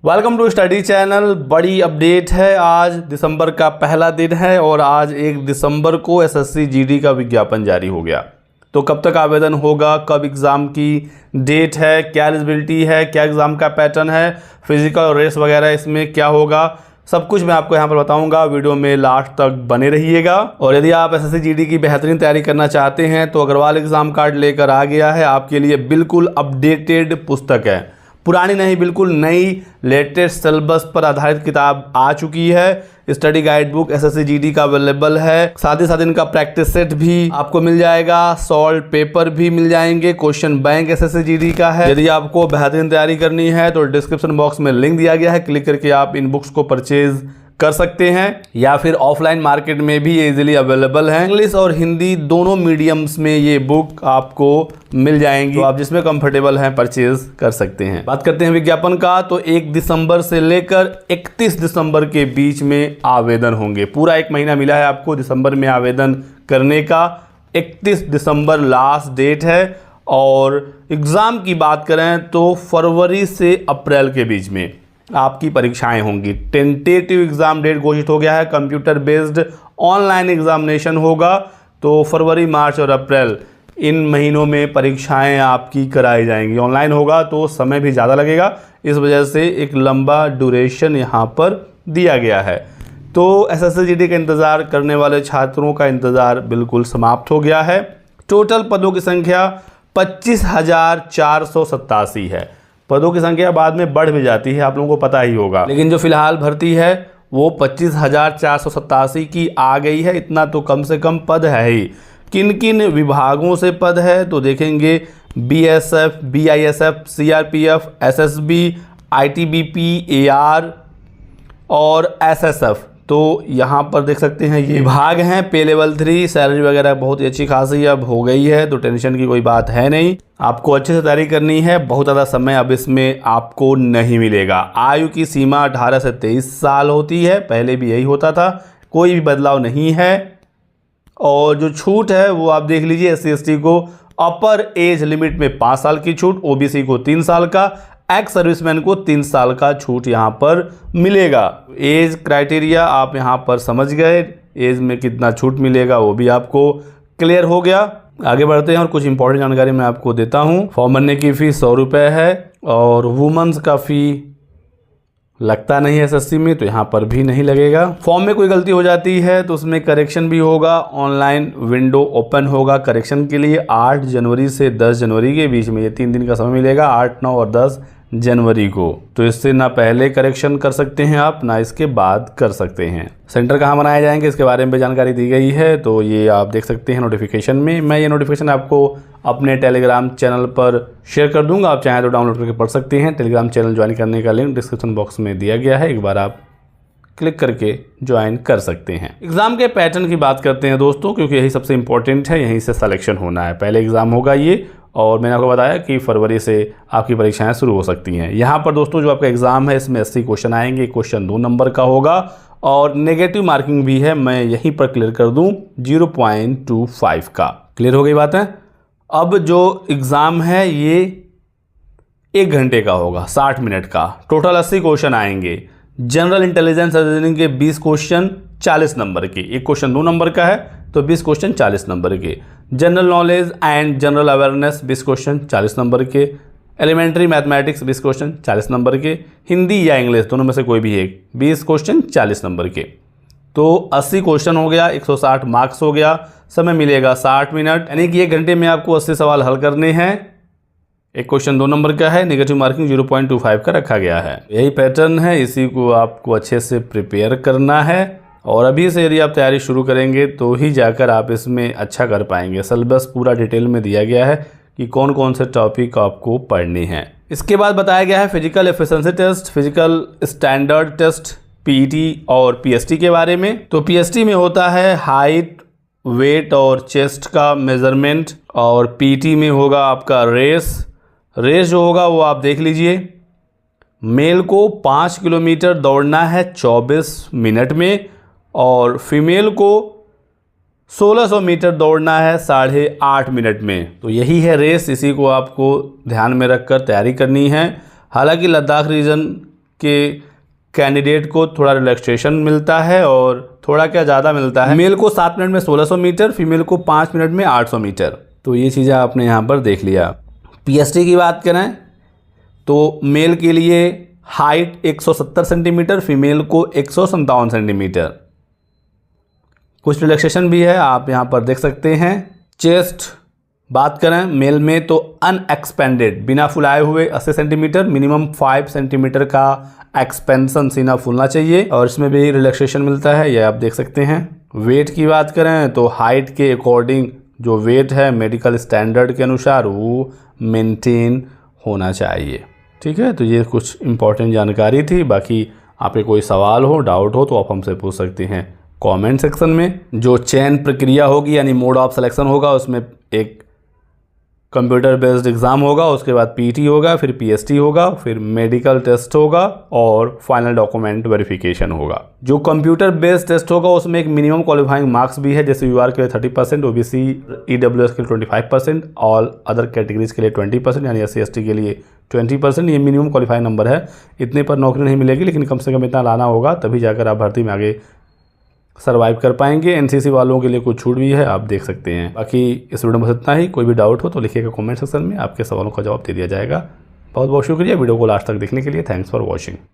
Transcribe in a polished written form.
Welcome to study channel. बड़ी update है। आज दिसंबर का पहला दिन है और आज 1 दिसंबर को एसएससी जीडी का विज्ञापन जारी हो गया। तो कब तक आवेदन होगा, कब एग्ज़ाम की डेट है, क्या एलिजिबिलिटी है, क्या एग्ज़ाम का पैटर्न है, फिजिकल और रेस वगैरह इसमें क्या होगा, सब कुछ मैं आपको यहाँ पर बताऊंगा। वीडियो में लास्ट तक बने रहिएगा। और यदि आप एसएससी जीडी की बेहतरीन तैयारी करना चाहते हैं तो अग्रवाल एग्ज़ाम कार्ड लेकर आ गया है आपके लिए। बिल्कुल अपडेटेड पुस्तक है, पुरानी नहीं, बिल्कुल नई लेटेस्ट सिलेबस पर आधारित किताब आ चुकी है। Study guide book SSC GD का अवेलेबल है। साथ ही साथ इनका प्रैक्टिस सेट भी आपको मिल जाएगा, सॉल्व पेपर भी मिल जाएंगे, क्वेश्चन बैंक एसएससी जीडी का है। यदि आपको बेहतरीन तैयारी करनी है तो डिस्क्रिप्शन बॉक्स में लिंक दिया गया है, क्लिक करके आप इन बुक्स को परचेज कर सकते हैं या फिर ऑफलाइन मार्केट में भी इजीली अवेलेबल है। इंग्लिश और हिंदी दोनों मीडियम्स में ये बुक आपको मिल जाएंगी, तो आप जिसमें कंफर्टेबल हैं परचेज कर सकते हैं। बात करते हैं विज्ञापन का, तो 1 दिसंबर से लेकर 31 दिसंबर के बीच में आवेदन होंगे। पूरा 1 महीना मिला है आपको दिसंबर में आवेदन करने का। 31 दिसंबर लास्ट डेट है। और एग्ज़ाम की बात करें तो फरवरी से अप्रैल के बीच में आपकी परीक्षाएं होंगी। टेंटेटिव एग्ज़ाम डेट घोषित हो गया है। कंप्यूटर बेस्ड ऑनलाइन एग्जामिनेशन होगा, तो फरवरी, मार्च और अप्रैल इन महीनों में परीक्षाएं आपकी कराई जाएंगी। ऑनलाइन होगा तो समय भी ज़्यादा लगेगा, इस वजह से एक लंबा ड्यूरेशन यहाँ पर दिया गया है। तो एसएससी जीडी का इंतज़ार करने वाले छात्रों का इंतज़ार बिल्कुल समाप्त हो गया है। टोटल पदों की संख्या 25,487 है। पदों की संख्या बाद में बढ़ भी जाती है, आप लोगों को पता ही होगा, लेकिन जो फिलहाल भर्ती है वो 25,487 की आ गई है। इतना तो कम से कम पद है ही। किन किन विभागों से पद है तो देखेंगे, BSF, BISF, CRPF, SSB, ITBP, AR और एसएसएफ। तो यहाँ पर देख सकते हैं ये विभाग हैं। पे लेवल 3 सैलरी वगैरह बहुत ही अच्छी खासी अब हो गई है, तो टेंशन की कोई बात है नहीं। आपको अच्छे से तैयारी करनी है, बहुत ज़्यादा समय अब इसमें आपको नहीं मिलेगा। आयु की सीमा 18 से 23 साल होती है, पहले भी यही होता था, कोई भी बदलाव नहीं है। और जो छूट है वो आप देख लीजिए, SC ST को अपर एज लिमिट में 5 साल की छूट, OBC को 3 साल का, एक्स सर्विसमैन को 3 साल का छूट यहाँ पर मिलेगा। एज क्राइटेरिया आप यहाँ पर समझ गए, एज में कितना छूट मिलेगा वो भी आपको क्लियर हो गया। आगे बढ़ते हैं और कुछ इंपॉर्टेंट जानकारी मैं आपको देता हूँ। फॉर्म भरने की फ़ीस 100 रुपये है और वुमेन्स का फ़ी लगता नहीं है एसएससी में, तो यहाँ पर भी नहीं लगेगा। फॉर्म में कोई गलती हो जाती है तो उसमें करेक्शन भी होगा। ऑनलाइन विंडो ओपन होगा करेक्शन के लिए 8 जनवरी से 10 जनवरी के बीच में, ये 3 दिन का समय मिलेगा, 8, 9 और 10 जनवरी को। तो इससे ना पहले करेक्शन कर सकते हैं आप, ना इसके बाद कर सकते हैं। सेंटर कहाँ बनाए जाएंगे इसके बारे में भी जानकारी दी गई है, तो ये आप देख सकते हैं नोटिफिकेशन में। मैं ये नोटिफिकेशन आपको अपने टेलीग्राम चैनल पर शेयर कर दूंगा, आप चाहें तो डाउनलोड करके पढ़ सकते हैं। टेलीग्राम चैनल ज्वाइन करने का लिंक डिस्क्रिप्शन बॉक्स में दिया गया है, एक बार आप क्लिक करके ज्वाइन कर सकते हैं। एग्ज़ाम के पैटर्न की बात करते हैं दोस्तों, क्योंकि यही सबसे इंपॉर्टेंट है, यहीं से सिलेक्शन होना है। पहले एग्ज़ाम होगा ये, और मैंने आपको बताया कि फरवरी से आपकी परीक्षाएं शुरू हो सकती हैं। यहाँ पर दोस्तों जो आपका एग्ज़ाम है इसमें 80 क्वेश्चन आएंगे, क्वेश्चन 2 नंबर का होगा और नेगेटिव मार्किंग भी है। मैं यहीं पर क्लियर कर दूँ 0.25 का। क्लियर हो गई बात है। अब जो एग्ज़ाम है ये 1 घंटे का होगा, 60 मिनट का। टोटल 80 क्वेश्चन आएंगे। जनरल इंटेलिजेंस रीजनिंग के 20 क्वेश्चन 40 नंबर के, एक क्वेश्चन 2 नंबर का है तो 20 क्वेश्चन 40 नंबर के। General knowledge and general awareness 20 question 40 number के। एलिमेंट्री मैथमेटिक्स 20 क्वेश्चन 40 नंबर के। हिंदी या इंग्लिश दोनों में से कोई भी एक 20 क्वेश्चन 40 नंबर के। तो 80 क्वेश्चन हो गया, 160 मार्क्स हो गया, समय मिलेगा 60 मिनट, यानी कि 1 घंटे में आपको 80 सवाल हल करने हैं। एक क्वेश्चन 2 नंबर का है, नेगेटिव मार्किंग 0.25 का रखा गया है। यही पैटर्न है, इसी को आपको अच्छे से प्रिपेयर करना है। और अभी से यदि आप तैयारी शुरू करेंगे तो ही जाकर आप इसमें अच्छा कर पाएंगे। सिलेबस पूरा डिटेल में दिया गया है कि कौन कौन से टॉपिक आपको पढ़ने हैं। इसके बाद बताया गया है physical efficiency test, physical standard test, PT और पीएसटी के बारे में। तो पीएसटी में होता है हाइट, वेट और चेस्ट का मेजरमेंट, और पीटी में होगा आपका रेस जो होगा वो आप देख लीजिए। मेल को 5 किलोमीटर दौड़ना है 24 मिनट में, और फीमेल को 1600 मीटर दौड़ना है 8.5 मिनट में। तो यही है रेस, इसी को आपको ध्यान में रखकर तैयारी करनी है। हालांकि लद्दाख रीजन के कैंडिडेट को थोड़ा रिलैक्सेशन मिलता है और थोड़ा क्या ज़्यादा मिलता है। मेल को 7 मिनट में 1600 मीटर, फीमेल को 5 मिनट में 800 मीटर। तो ये चीज़ें आपने यहाँ पर देख लिया। पीएसटी की बात करें तो मेल के लिए हाइट 170 सेंटीमीटर, फीमेल को 157 सेंटीमीटर। कुछ रिलैक्सेशन भी है, आप यहाँ पर देख सकते हैं। चेस्ट बात करें मेल में तो अनएक्सपेंडेड, बिना फुलाए हुए 80 सेंटीमीटर, मिनिमम 5 सेंटीमीटर का एक्सपेंशन सीना फूलना चाहिए और इसमें भी रिलैक्सेशन मिलता है, ये आप देख सकते हैं। वेट की बात करें तो हाइट के अकॉर्डिंग जो वेट है मेडिकल स्टैंडर्ड के अनुसार वो मेंटेन होना चाहिए। ठीक है, तो ये कुछ इंपॉर्टेंट जानकारी थी। बाकी आपके कोई सवाल हो, डाउट हो तो आप हमसे पूछ सकते हैं कमेंट सेक्शन में। जो चयन प्रक्रिया होगी यानी मोड ऑफ सिलेक्शन होगा, उसमें एक कंप्यूटर बेस्ड एग्ज़ाम होगा, उसके बाद पीटी होगा, फिर पीएसटी होगा, फिर मेडिकल टेस्ट होगा और फाइनल डॉक्यूमेंट वेरिफिकेशन होगा। जो कंप्यूटर बेस्ड टेस्ट होगा उसमें एक मिनिमम क्वालिफाइंग मार्क्स भी है, जैसे यूआर के लिए 30%, ओबीसी ईडब्ल्यूएस के लिए 25%, ऑल अदर कैटेगरीज के लिए 20%, यानी एससी एसटी के लिए 20%। ये मिनिमम क्वालिफाइंग नंबर है। इतने पर नौकरी नहीं मिलेगी, लेकिन कम से कम इतना लाना होगा, तभी जाकर आप भर्ती में आगे सर्वाइव कर पाएंगे। एनसीसी वालों के लिए कुछ छूट भी है, आप देख सकते हैं। बाकी इस वीडियो में बस इतना ही। कोई भी डाउट हो तो लिखिएगा कमेंट सेक्शन में, आपके सवालों का जवाब दे दिया जाएगा। बहुत बहुत शुक्रिया वीडियो को लास्ट तक देखने के लिए। Thanks for watching.